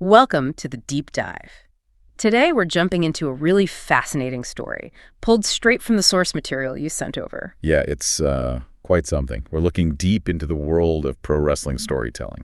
Welcome to the Deep Dive. Today we're jumping into a really fascinating story, pulled straight from the source material you sent over. Yeah, it's quite something. We're looking deep into the world of pro wrestling storytelling.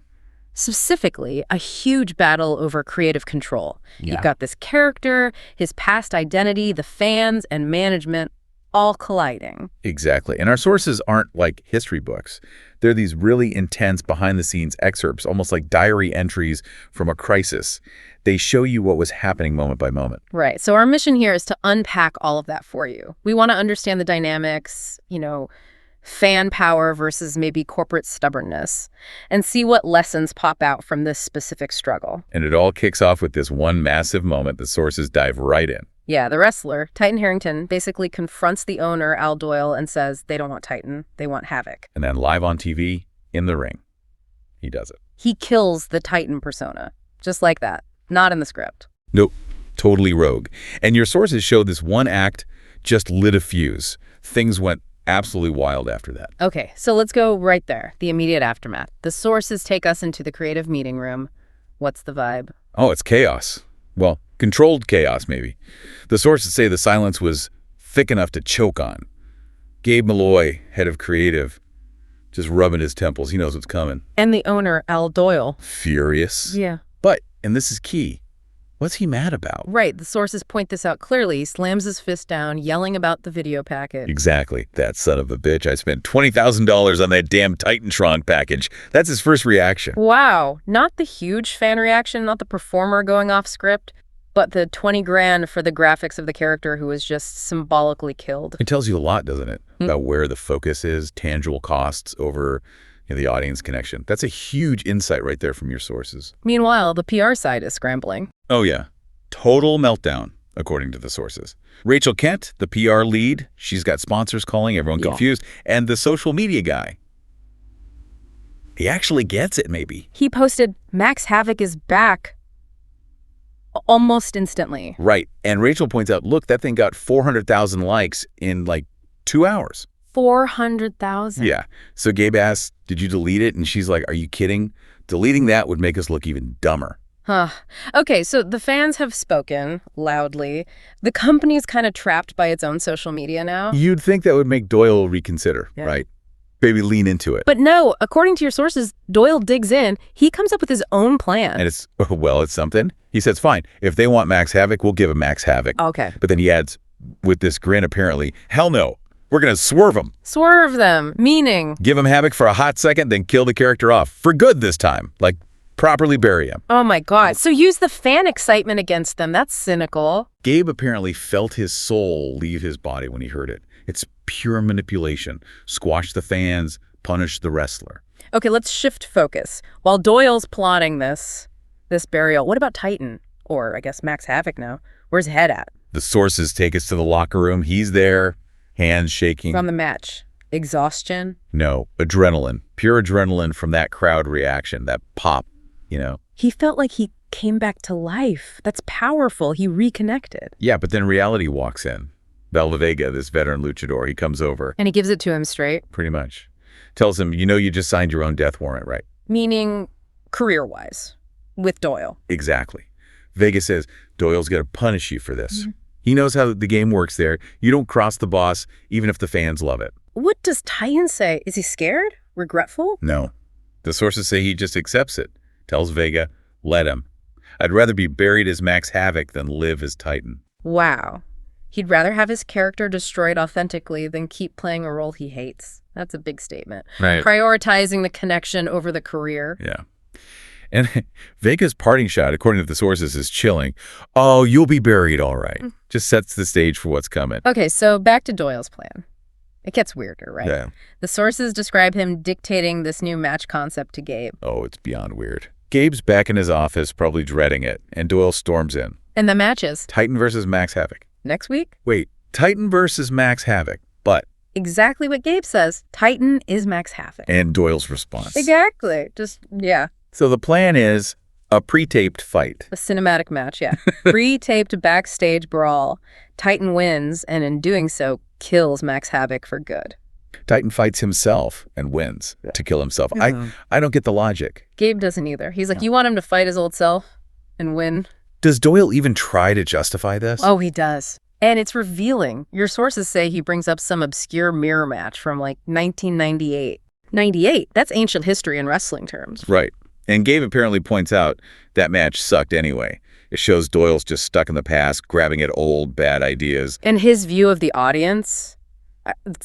Specifically, a huge battle over creative control. Yeah. You've got this character, his past identity, the fans, and management all colliding. Exactly. And our sources aren't like history books. They're these really intense behind-the-scenes excerpts, almost like diary entries from a crisis. They show you what was happening moment by moment. Right. So our mission here is to unpack all of that for you. We want to understand the dynamics, fan power versus maybe corporate stubbornness, and see what lessons pop out from this specific struggle. And it all kicks off with this one massive moment the sources dive right in. Yeah, the wrestler, Titan Harrington, basically confronts the owner, Al Doyle, and says they don't want Titan, they want Havoc. And then live on TV, in the ring, he does it. He kills the Titan persona, just like that. Not in the script. Nope, totally rogue. And your sources show this one act just lit a fuse. Things went absolutely wild after that. Okay, so let's go right there, the immediate aftermath. The sources take us into the creative meeting room. What's the vibe? Oh, it's chaos. Well, controlled chaos, maybe. The sources say the silence was thick enough to choke on. Gabe Malloy, head of creative, just rubbing his temples. He knows what's coming. And the owner, Al Doyle. Furious. Yeah. But, and this is key, what's he mad about? Right. The sources point this out clearly. He slams his fist down, yelling about the video package. Exactly. That son of a bitch. I spent $20,000 on that damn Titantron package. That's his first reaction. Wow. Not the huge fan reaction, not the performer going off script, but the 20 grand for the graphics of the character who was just symbolically killed. It tells you a lot, doesn't it? About where the focus is, tangible costs over the audience connection. That's a huge insight right there from your sources. Meanwhile, the PR side is scrambling. Oh, yeah. Total meltdown, according to the sources. Rachel Kent, the PR lead, she's got sponsors calling, everyone confused, and the social media guy. He actually gets it, maybe. He posted, "Max Havoc is back," almost instantly. Right. And Rachel points out, look, that thing got 400,000 likes in like 2 hours. 400,000. Yeah. So Gabe asks, did you delete it? And she's like, are you kidding? Deleting that would make us look even dumber. Huh. Okay, so the fans have spoken loudly. The company's kind of trapped by its own social media now. You'd think that would make Doyle reconsider, right? Maybe lean into it. But no, according to your sources, Doyle digs in. He comes up with his own plan. And it's something. He says, fine, if they want Max Havoc, we'll give him Max Havoc. Okay. But then he adds, with this grin apparently, hell no, we're going to swerve him. Swerve them, meaning? Give him Havoc for a hot second, then kill the character off. For good this time. Like, properly bury him. Oh my God. So use the fan excitement against them. That's cynical. Gabe apparently felt his soul leave his body when he heard it. It's pure manipulation. Squash the fans, punish the wrestler. Okay, let's shift focus. While Doyle's plotting this burial, what about Titan? Or I guess Max Havoc now. Where's Head at? The sources take us to the locker room. He's there, hands shaking. From the match. Exhaustion? No, adrenaline. Pure adrenaline from that crowd reaction, that pop, He felt like he came back to life. That's powerful. He reconnected. Yeah, but then reality walks in. Vega, this veteran luchador, he comes over. And he gives it to him straight? Pretty much. Tells him, you just signed your own death warrant, right? Meaning career-wise, with Doyle. Exactly. Vega says, Doyle's going to punish you for this. He knows how the game works there. You don't cross the boss, even if the fans love it. What does Titan say? Is he scared? Regretful? No. The sources say he just accepts it. Tells Vega, let him. I'd rather be buried as Max Havoc than live as Titan. Wow. He'd rather have his character destroyed authentically than keep playing a role he hates. That's a big statement. Right. Prioritizing the connection over the career. Yeah. And Vega's parting shot, according to the sources, is chilling. Oh, you'll be buried all right. Just sets the stage for what's coming. Okay, so back to Doyle's plan. It gets weirder, right? Yeah. The sources describe him dictating this new match concept to Gabe. Oh, it's beyond weird. Gabe's back in his office, probably dreading it, and Doyle storms in. And the matches? Titan versus Max Havoc. Next week? Wait, Titan versus Max Havoc, but... Exactly what Gabe says. Titan is Max Havoc. And Doyle's response. Exactly. Yeah. So the plan is a pre-taped fight. A cinematic match, yeah. Pre-taped backstage brawl. Titan wins, and in doing so, kills Max Havoc for good. Titan fights himself and wins to kill himself. I don't get the logic. Gabe doesn't either. He's like, you want him to fight his old self? and win. Does Doyle even try to justify this? Oh, he does. And it's revealing. Your sources say he brings up some obscure mirror match from, 1998. 98? That's ancient history in wrestling terms. Right. And Gabe apparently points out that match sucked anyway. It shows Doyle's just stuck in the past, grabbing at old, bad ideas. And his view of the audience,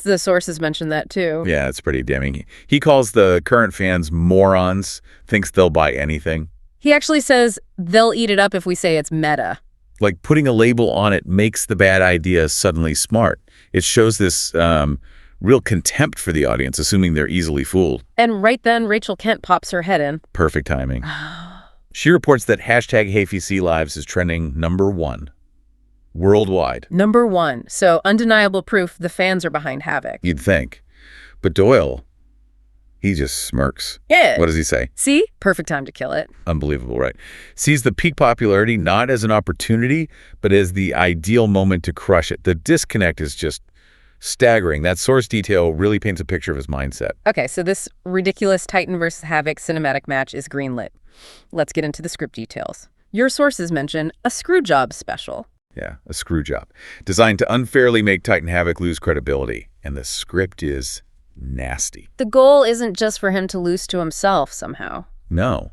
the sources mentioned that too. Yeah, it's pretty damning. He calls the current fans morons, thinks they'll buy anything. He actually says they'll eat it up if we say it's meta. Like putting a label on it makes the bad idea suddenly smart. It shows this real contempt for the audience, assuming they're easily fooled. And right then, Rachel Kent pops her head in. Perfect timing. She reports that hashtag HeyFCLives is trending #1 worldwide. #1. So undeniable proof the fans are behind Havoc. You'd think. But Doyle, he just smirks. Yeah. What does he say? See? Perfect time to kill it. Unbelievable, right? Sees the peak popularity not as an opportunity, but as the ideal moment to crush it. The disconnect is just staggering. That source detail really paints a picture of his mindset. Okay, so this ridiculous Titan versus Havoc cinematic match is greenlit. Let's get into the script details. Your sources mention a screw job special. Yeah, a screw job. Designed to unfairly make Titan Havoc lose credibility. And the script is nasty. The goal isn't just for him to lose to himself somehow. No.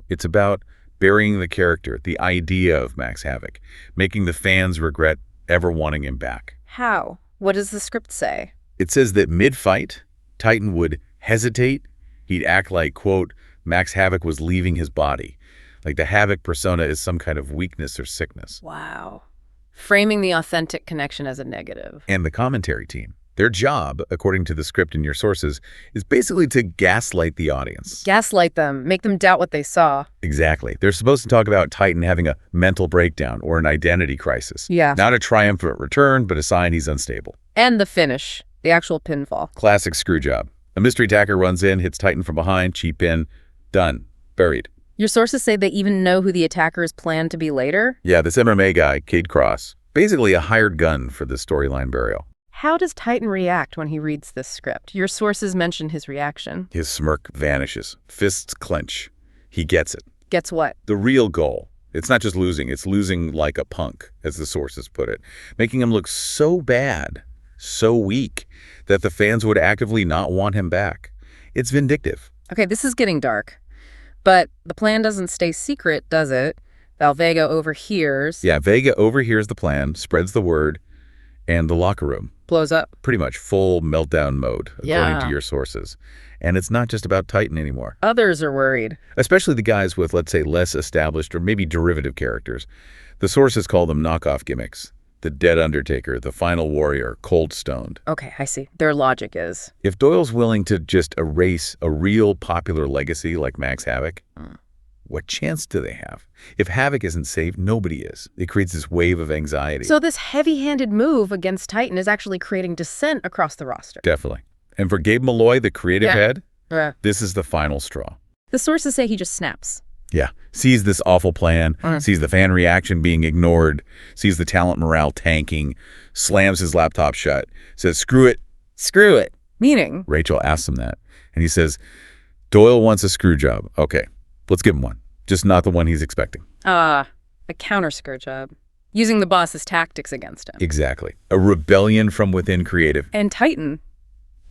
It's about burying the character, the idea of Max Havoc, making the fans regret ever wanting him back. How? What does the script say? It says that mid-fight, Titan would hesitate. He'd act like, quote, Max Havoc was leaving his body. Like the Havoc persona is some kind of weakness or sickness. Wow. Framing the authentic connection as a negative. And the commentary team. Their job, according to the script in your sources, is basically to gaslight the audience. Gaslight them, make them doubt what they saw. Exactly. They're supposed to talk about Titan having a mental breakdown or an identity crisis. Yeah. Not a triumphant return, but a sign he's unstable. And the finish, the actual pinfall. Classic screw job. A mystery attacker runs in, hits Titan from behind, cheap in, done, buried. Your sources say they even know who the attackers plan to be later? Yeah, this MMA guy, Cade Cross, basically a hired gun for this storyline burial. How does Titan react when he reads this script? Your sources mention his reaction. His smirk vanishes. Fists clench. He gets it. Gets what? The real goal. It's not just losing. It's losing like a punk, as the sources put it, making him look so bad, so weak, that the fans would actively not want him back. It's vindictive. Okay, this is getting dark. But the plan doesn't stay secret, does it? Vega overhears. Yeah, Vega overhears the plan, spreads the word, and the locker room blows up. Pretty much full meltdown mode, according to your sources. And it's not just about Titan anymore. Others are worried. Especially the guys with, let's say, less established or maybe derivative characters. The sources call them knockoff gimmicks. The Dead Undertaker, the Final Warrior, Cold Stoned. Okay, I see. Their logic is. If Doyle's willing to just erase a real popular legacy like Max Havoc, what chance do they have? If Havoc isn't saved, nobody is. It creates this wave of anxiety. So this heavy-handed move against Titan is actually creating dissent across the roster. Definitely. And for Gabe Malloy, the creative head, Yeah. this is the final straw. The sources say he just snaps. Yeah. Sees this awful plan, sees the fan reaction being ignored, sees the talent morale tanking, slams his laptop shut, says, screw it. Screw it. Meaning? Rachel asks him that. And he says, Doyle wants a screw job. Okay, let's give him one. Just not the one he's expecting. A counter screw job. Using the boss's tactics against him. Exactly. A rebellion from within creative. And Titan.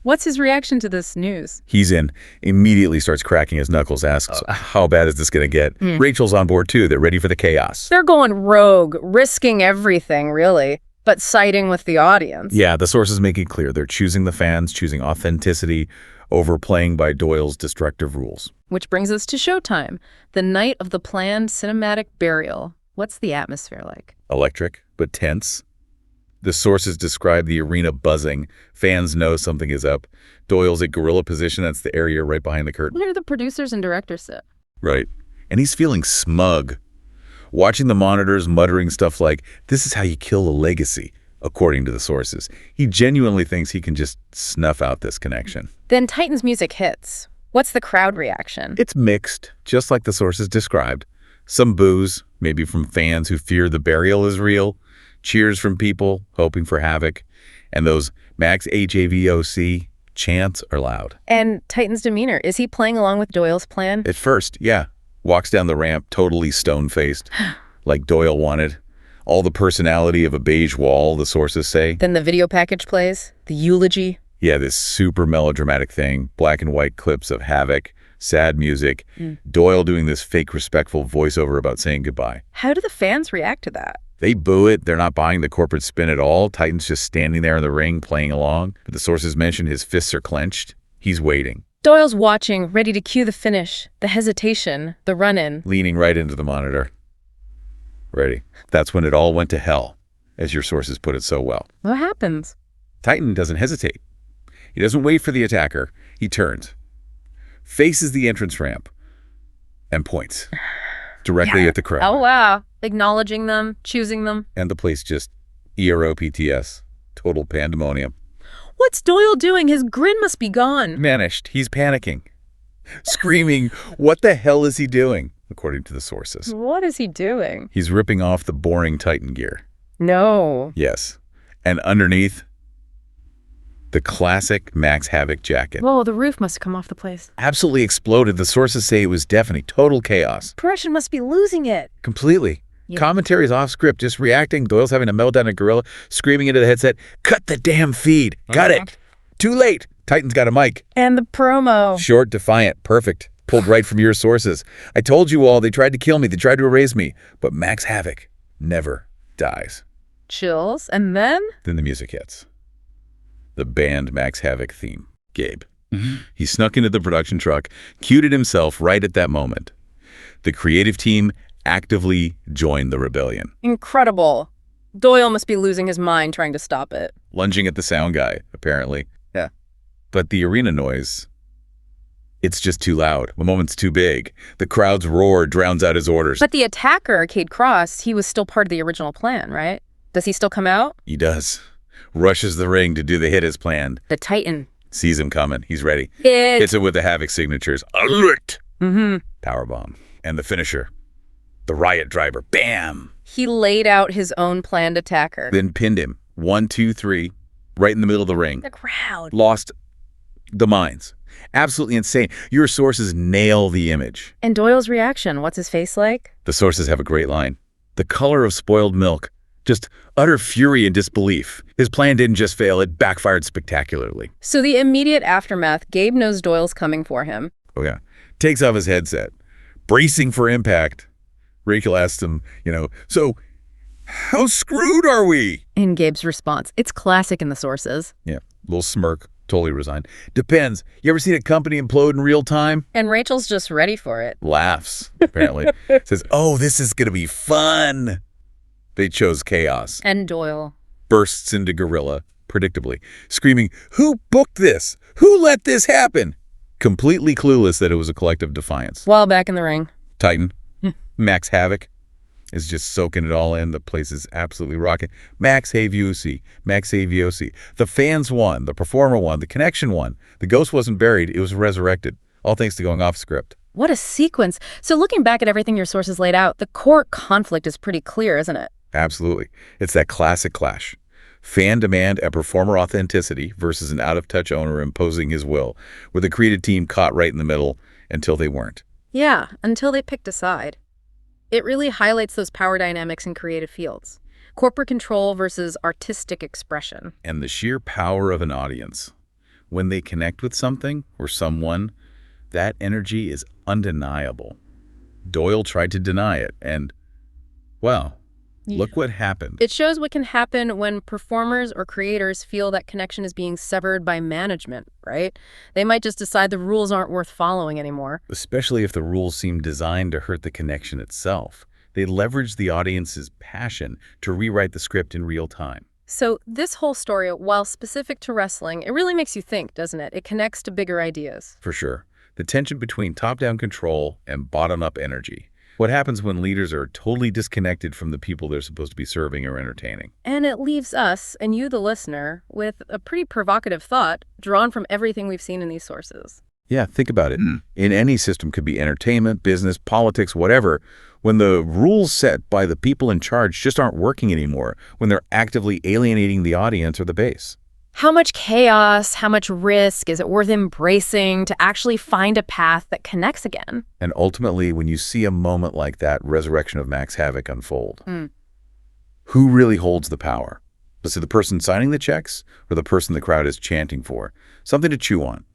What's his reaction to this news? He's in, immediately starts cracking his knuckles, asks, how bad is this going to get? Rachel's on board too. They're ready for the chaos. They're going rogue, risking everything, really, but siding with the audience. Yeah, the sources make it clear. They're choosing the fans, choosing authenticity over playing by Doyle's destructive rules. Which brings us to showtime, the night of the planned cinematic burial. What's the atmosphere like? Electric, but tense. The sources describe the arena buzzing. Fans know something is up. Doyle's at gorilla position. That's the area right behind the curtain. Where do the producers and directors sit? Right. And he's feeling smug. Watching the monitors, muttering stuff like, this is how you kill a legacy, according to the sources. He genuinely thinks he can just snuff out this connection. Then Titan's music hits. What's the crowd reaction? It's mixed, just like the sources described. Some boos, maybe from fans who fear the burial is real. Cheers from people hoping for Havoc. And those Max HAVOC chants are loud. And Titan's demeanor, is he playing along with Doyle's plan? At first, yeah. Walks down the ramp totally stone-faced, like Doyle wanted. All the personality of a beige wall, the sources say. Then the video package plays, the eulogy. Yeah, this super melodramatic thing, black and white clips of Havoc, sad music, Doyle doing this fake respectful voiceover about saying goodbye. How do the fans react to that? They boo it. They're not buying the corporate spin at all. Titan's just standing there in the ring playing along. But the sources mention his fists are clenched. He's waiting. Doyle's watching, ready to cue the finish, the hesitation, the run-in. Leaning right into the monitor. Ready. That's when it all went to hell, as your sources put it so well. What happens? Titan doesn't hesitate. He doesn't wait for the attacker. He turns, faces the entrance ramp, and points directly at the crowd. Oh, wow. Acknowledging them, choosing them. And the place just EROPTS. Total pandemonium. What's Doyle doing? His grin must be gone. Vanished. He's panicking. Screaming, what the hell is he doing? According to the sources. What is he doing? He's ripping off the boring Titan gear. No. Yes. And underneath, the classic Max Havoc jacket. Whoa, the roof must have come off the place. Absolutely exploded. The sources say it was deafening. Total chaos. Production must be losing it. Completely. Yeah. Commentary's off script, just reacting. Doyle's having a meltdown at Gorilla, screaming into the headset, cut the damn feed. Got it. Too late. Titan's got a mic. And the promo. Short, defiant, perfect. Pulled right from your sources. I told you all, they tried to kill me. They tried to erase me. But Max Havoc never dies. Chills. And then? Then the music hits. The banned Max Havoc theme. Gabe. He snuck into the production truck, cued it himself right at that moment. The creative team actively joined the rebellion. Incredible. Doyle must be losing his mind trying to stop it. Lunging at the sound guy, apparently. Yeah. But the arena noise, it's just too loud. The moment's too big. The crowd's roar drowns out his orders. But the attacker, Arcade Cross, he was still part of the original plan, right? Does he still come out? He does. Rushes the ring to do the hit as planned. The Titan. Sees him coming. He's ready. Hits it with the Havoc signatures. Alert! Powerbomb. And the finisher. The riot driver. Bam! He laid out his own planned attacker. Then pinned him. 1, 2, 3. Right in the middle of the ring. The crowd. Lost the minds. Absolutely insane. Your sources nail the image. And Doyle's reaction, what's his face like? The sources have a great line. The color of spoiled milk. Just utter fury and disbelief. His plan didn't just fail, it backfired spectacularly. So the immediate aftermath, Gabe knows Doyle's coming for him. Oh yeah. Takes off his headset. Bracing for impact. Rachel asks him, so how screwed are we? In Gabe's response, it's classic in the sources. Yeah, little smirk, totally resigned. Depends. You ever seen a company implode in real time? And Rachel's just ready for it. Laughs, apparently. Says, oh, this is going to be fun. They chose chaos. And Doyle bursts into Gorilla, predictably, screaming, who booked this? Who let this happen? Completely clueless that it was a collective defiance. While back in the ring. Titan, Max Havoc, is just soaking it all in. The place is absolutely rocking. Max Haviosi, Max Haviosi. The fans won. The performer won. The connection won. The ghost wasn't buried. It was resurrected. All thanks to going off script. What a sequence. So looking back at everything your sources laid out, the core conflict is pretty clear, isn't it? Absolutely. It's that classic clash. Fan demand and performer authenticity versus an out-of-touch owner imposing his will, where the creative team caught right in the middle until they weren't. Yeah, until they picked a side. It really highlights those power dynamics in creative fields. Corporate control versus artistic expression. And the sheer power of an audience. When they connect with something or someone, that energy is undeniable. Doyle tried to deny it, and, well, look what happened. It shows what can happen when performers or creators feel that connection is being severed by management, right? They might just decide the rules aren't worth following anymore. Especially if the rules seem designed to hurt the connection itself. They leverage the audience's passion to rewrite the script in real time. So this whole story, while specific to wrestling, it really makes you think, doesn't it? It connects to bigger ideas. For sure. The tension between top-down control and bottom-up energy. What happens when leaders are totally disconnected from the people they're supposed to be serving or entertaining? And it leaves us, and you the listener, with a pretty provocative thought drawn from everything we've seen in these sources. Yeah, think about it. In any system, could be entertainment, business, politics, whatever, when the rules set by the people in charge just aren't working anymore, when they're actively alienating the audience or the base. How much chaos, how much risk is it worth embracing to actually find a path that connects again? And ultimately, when you see a moment like that resurrection of Max Havoc unfold, who really holds the power? Is it the person signing the checks or the person the crowd is chanting for? Something to chew on.